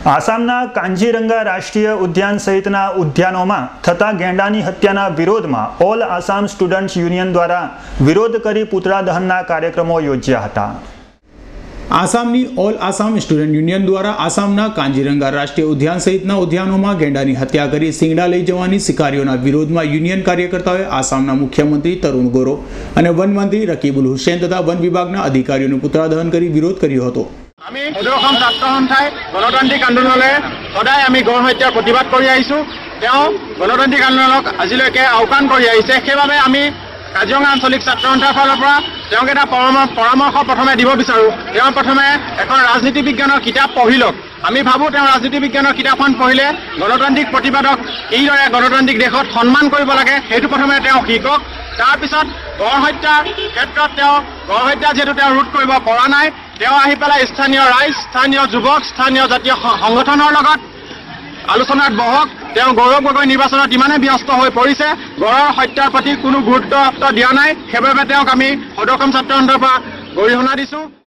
આસામના કાંજીરંગા રાષ્ટ્રીય ઉદ્યાન સહિતના ઉદ્યાનોમાં થતા ગેંડાની હત્યાના વિરોધમાં ઓલ આસામ સ્ટુડન્ટ્સ યુનિયન દ્વારા વિરોધ કરી પૂતળા દહનના કાર્યક્રમો યોજ્યા હતા। આસામની ઓલ આસામ સ્ટુડન્ટ યુનિયન દ્વારા આસામના કાંજીરંગા રાષ્ટ્રીય ઉદ્યાન સહિતના ઉદ્યાનોમાં ગેંડાની હત્યા કરી સિંગડા લઈ જવાની શિકારીઓના વિરોધમાં યુનિયન કાર્યકર્તાઓએ આસામના મુખ્યમંત્રી તરુણ ગોરો અને વનમંત્રી રકીબુલ હુસૈન તથા વન વિભાગના અધિકારીઓનું પૂતળા દહન કરી વિરોધ કર્યો હતો। আমি সদৌ ছাত্ৰ সন্থাই গণতান্ত্ৰিক আন্দোলনলৈ সদায় আমি গড় হত্যাৰ প্ৰতিবাদ কৰি আহিছোঁ। তেওঁ গণতান্ত্ৰিক আন্দোলনক আজিলৈকে আওকাণ কৰি আহিছে। সেইবাবে আমি কাজিৰঙা আঞ্চলিক ছাত্ৰ সন্থাৰ ফালৰ পৰা তেওঁক এটা পৰামৰ্শ প্ৰথমে দিব বিচাৰোঁ। তেওঁ প্ৰথমে এখন ৰাজনীতি বিজ্ঞানৰ কিতাপ পঢ়ি লওক। আমি ভাবোঁ তেওঁ ৰাজনীতি বিজ্ঞানৰ কিতাপখন পঢ়িলে গণতান্ত্ৰিক প্ৰতিবাদক কিদৰে গণতান্ত্ৰিক দেশত সন্মান কৰিব লাগে সেইটো প্ৰথমে তেওঁ শিকক। তাৰপিছত গড় হত্যাৰ ক্ষেত্ৰত তেওঁ গড় হত্যা যিহেতু তেওঁ ৰোধ কৰিব পৰা নাই, তেওঁ আহি পেলাই স্থানীয় ৰাইজ, স্থানীয় যুৱক, স্থানীয় জাতীয় সংগঠনৰ লগত আলোচনাত বহক। তেওঁ গৌৰৱ গগৈ নিৰ্বাচনত ইমানে ব্যস্ত হৈ পৰিছে, গড়ৰ হত্যাৰ প্ৰতি কোনো গুৰুত্ব দিয়া নাই। সেইবাবে তেওঁক আমি সদৌ ছাত্ৰ সন্থাৰ পৰা গৰিহণা দিছোঁ।